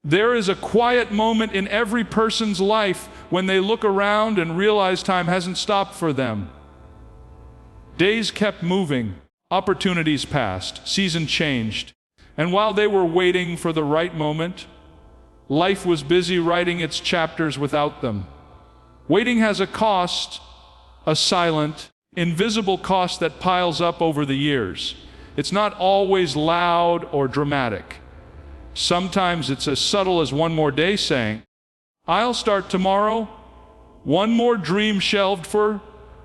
There is a quiet moment in every person's life when they look around and realize time hasn't stopped for them. Days kept moving, opportunities passed, season changed, and while they were waiting for the right moment, life was busy writing its chapters without them. Waiting has a cost, a silent, invisible cost that piles up over the years. It's not always loud or dramatic. Sometimes it's as subtle as one more day saying, "I'll start tomorrow," one more dream shelved for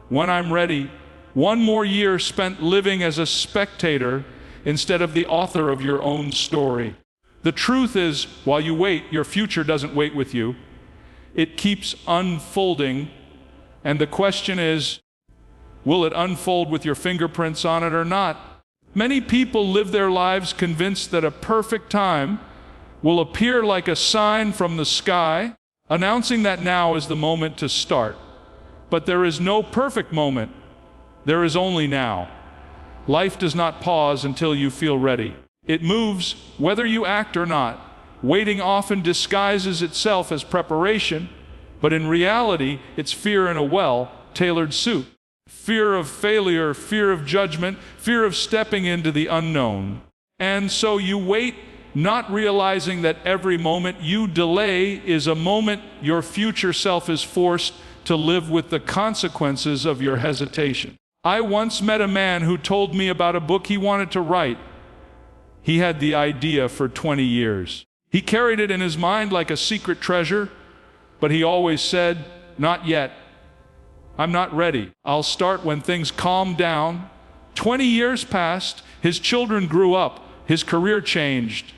when I'm ready, one more year spent living as a spectator instead of the author of your own story. The truth is, while you wait, your future doesn't wait with you. It keeps unfolding, and the question is, will it unfold with your fingerprints on it or not? Many people live their lives convinced that a perfect time will appear like a sign from the sky, announcing that now is the moment to start. But there is no perfect moment. There is only now. Life does not pause until you feel ready. It moves whether you act or not. Waiting often disguises itself as preparation, but in reality, it's fear in a well-tailored suit. Fear of failure, fear of judgment, fear of stepping into the unknown. And so you wait, not realizing that every moment you delay is a moment your future self is forced to live with the consequences of your hesitation. I once met a man who told me about a book he wanted to write. He had the idea for 20 years. He carried it in his mind like a secret treasure, but he always said, "Not yet. I'm not ready. I'll start when things calm down." 20 years passed, his children grew up, his career changed,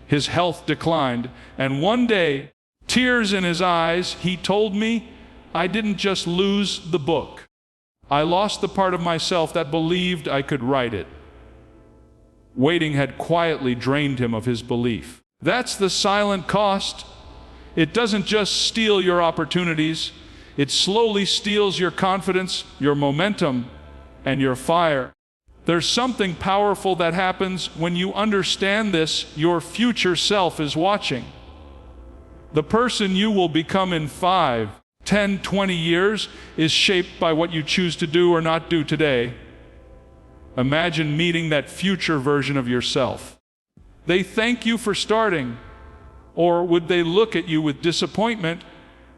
his health declined, and one day, tears in his eyes, he told me, "I didn't just lose the book. I lost the part of myself that believed I could write it." Waiting had quietly drained him of his belief. That's the silent cost. It doesn't just steal your opportunities, it slowly steals your confidence, your momentum, and your fire. There's something powerful that happens when you understand this. Your future self is watching. The person you will become in 5, 10, 20 years is shaped by what you choose to do or not do today. Imagine meeting that future version of yourself. They thank you for starting, or would they look at you with disappointment,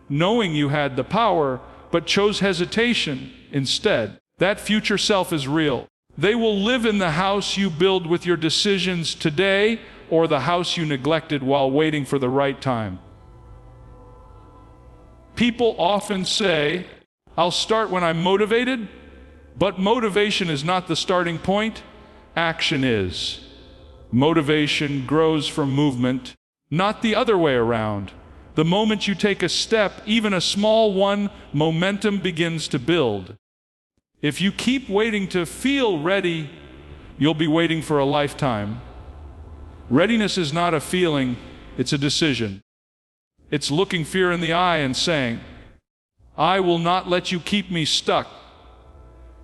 knowing you had the power, but chose hesitation instead? That future self is real. They will live in the house you build with your decisions today, or the house you neglected while waiting for the right time. People often say, "I'll start when I'm motivated," but motivation is not the starting point. Action is. Motivation grows from movement, not the other way around. The moment you take a step, even a small one, momentum begins to build. If you keep waiting to feel ready, you'll be waiting for a lifetime. Readiness is not a feeling, it's a decision. It's looking fear in the eye and saying, "I will not let you keep me stuck."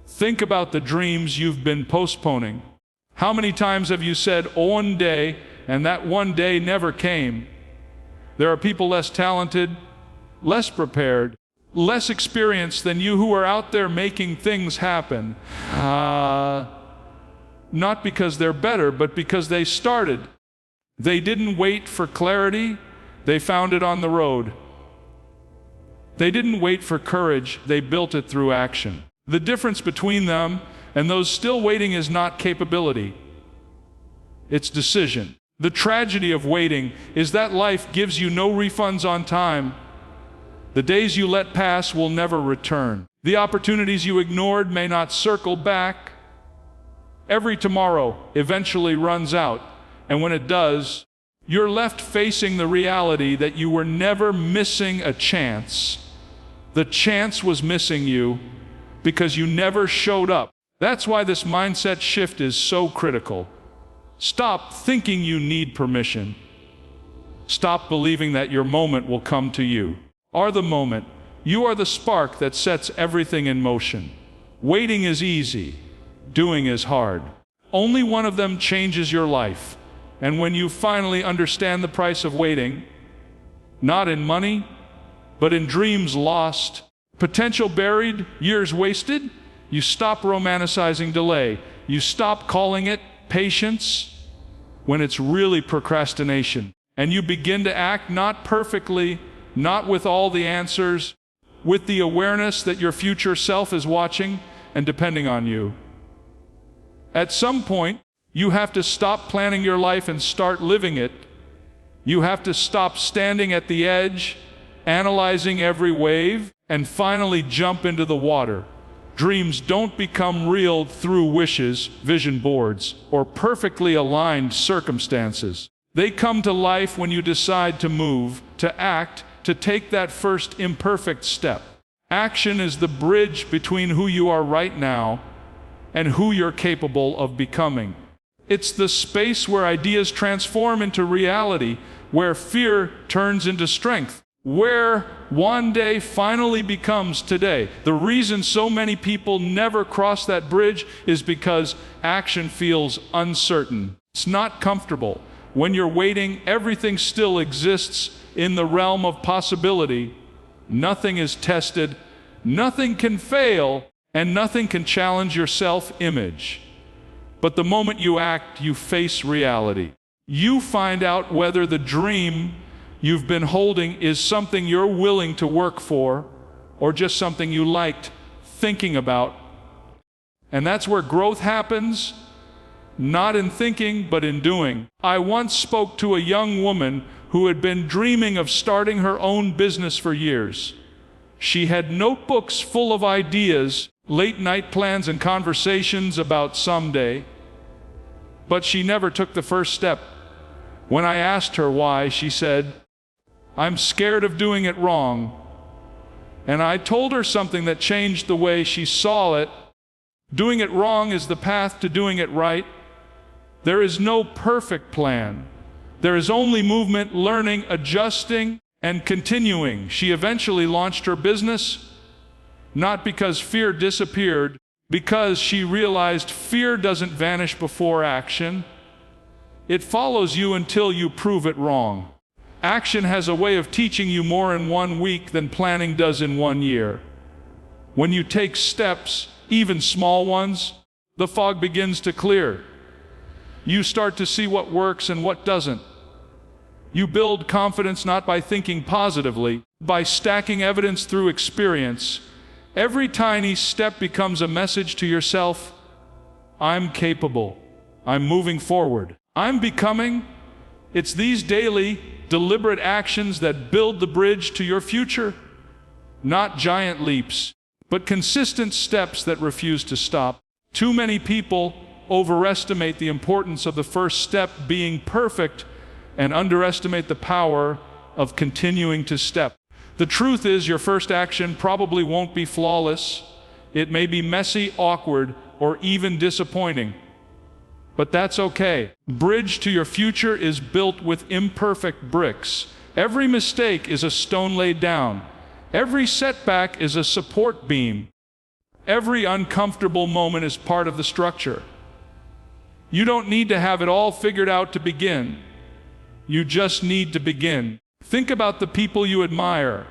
Think about the dreams you've been postponing. How many times have you said one day, and that one day never came? There are people less talented, less prepared, less experienced than you who are out there making things happen. Not because they're better, but because they started. They didn't wait for clarity, they found it on the road. They didn't wait for courage, they built it through action. The difference between them and those still waiting is not capability, it's decision. The tragedy of waiting is that life gives you no refunds on time. The days you let pass will never return. The opportunities you ignored may not circle back. Every tomorrow eventually runs out, and when it does, you're left facing the reality that you were never missing a chance. The chance was missing you because you never showed up. That's why this mindset shift is so critical. Stop thinking you need permission. Stop believing that your moment will come to you. Are the moment. You are the spark that sets everything in motion. Waiting is easy. Doing is hard. Only one of them changes your life. And when you finally understand the price of waiting, not in money, but in dreams lost, potential buried, years wasted, you stop romanticizing delay. You stop calling it patience when it's really procrastination. And you begin to act not perfectly, not with all the answers, with the awareness that your future self is watching and depending on you. At some point, you have to stop planning your life and start living it. You have to stop standing at the edge, analyzing every wave, and finally jump into the water. Dreams don't become real through wishes, vision boards, or perfectly aligned circumstances. They come to life when you decide to move, to act, to take that first imperfect step. Action is the bridge between who you are right now and who you're capable of becoming. It's the space where ideas transform into reality, where fear turns into strength, where one day finally becomes today. The reason so many people never cross that bridge is because action feels uncertain. It's not comfortable. When you're waiting, everything still exists in the realm of possibility. Nothing is tested, nothing can fail, and nothing can challenge your self-image. But the moment you act, you face reality. You find out whether the dream you've been holding is something you're willing to work for, or just something you liked thinking about. And that's where growth happens, not in thinking, but in doing. I once spoke to a young woman who had been dreaming of starting her own business for years. She had notebooks full of ideas, late-night plans and conversations about someday, but she never took the first step. When I asked her why, she said, "I'm scared of doing it wrong." And I told her something that changed the way she saw it. Doing it wrong is the path to doing it right. There is no perfect plan. There is only movement, learning, adjusting, and continuing. She eventually launched her business, not because fear disappeared, because she realized fear doesn't vanish before action. It follows you until you prove it wrong. Action has a way of teaching you more in 1 week than planning does in 1 year. When you take steps, even small ones, the fog begins to clear. You start to see what works and what doesn't. You build confidence not by thinking positively, by stacking evidence through experience. Every tiny step becomes a message to yourself: I'm capable. I'm moving forward. I'm becoming. It's these daily, deliberate actions that build the bridge to your future. Not giant leaps, but consistent steps that refuse to stop. Too many people overestimate the importance of the first step being perfect and underestimate the power of continuing to step. The truth is, your first action probably won't be flawless. It may be messy, awkward, or even disappointing. But that's okay. Bridge to your future is built with imperfect bricks. Every mistake is a stone laid down. Every setback is a support beam. Every uncomfortable moment is part of the structure. You don't need to have it all figured out to begin. You just need to begin. Think about the people you admire.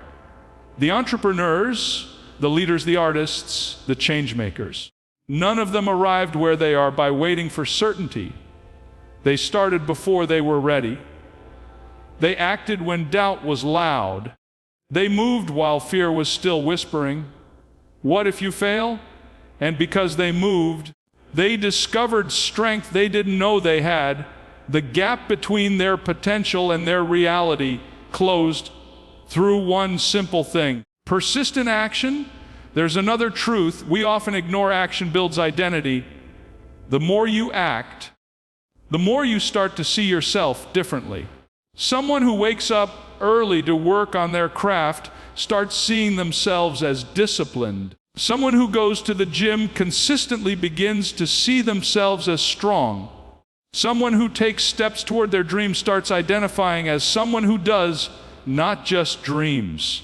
The entrepreneurs, the leaders, the artists, the change makers. None of them arrived where they are by waiting for certainty. They started before they were ready. They acted when doubt was loud. They moved while fear was still whispering. What if you fail? And because they moved, they discovered strength they didn't know they had. The gap between their potential and their reality closed through one simple thing: persistent action. There's another truth. We often ignore action builds identity. The more you act, the more you start to see yourself differently. Someone who wakes up early to work on their craft starts seeing themselves as disciplined. Someone who goes to the gym consistently begins to see themselves as strong. Someone who takes steps toward their dream starts identifying as someone who does, not just dreams.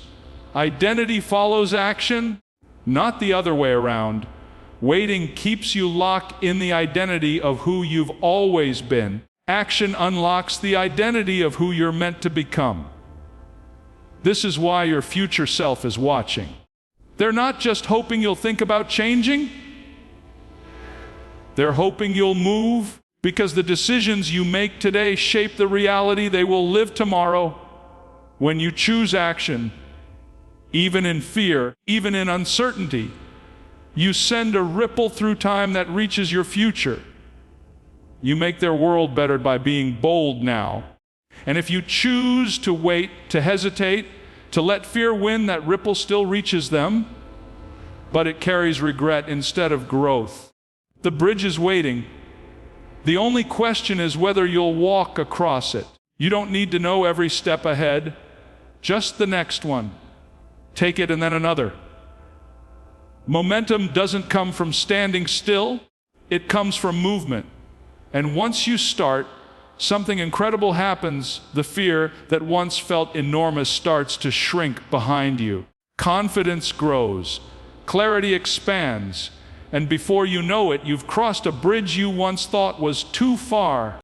Identity follows action, not the other way around. Waiting keeps you locked in the identity of who you've always been. Action unlocks the identity of who you're meant to become. This is why your future self is watching. They're not just hoping you'll think about changing. They're hoping you'll move, because the decisions you make today shape the reality they will live tomorrow. When you choose action, even in fear, even in uncertainty, you send a ripple through time that reaches your future. You make their world better by being bold now. And if you choose to wait, to hesitate, to let fear win, that ripple still reaches them, but it carries regret instead of growth. The bridge is waiting. The only question is whether you'll walk across it. You don't need to know every step ahead, just the next one. Take it and then another. Momentum doesn't come from standing still, it comes from movement. And once you start, something incredible happens. The fear that once felt enormous starts to shrink behind you. Confidence grows, clarity expands, and before you know it, you've crossed a bridge you once thought was too far.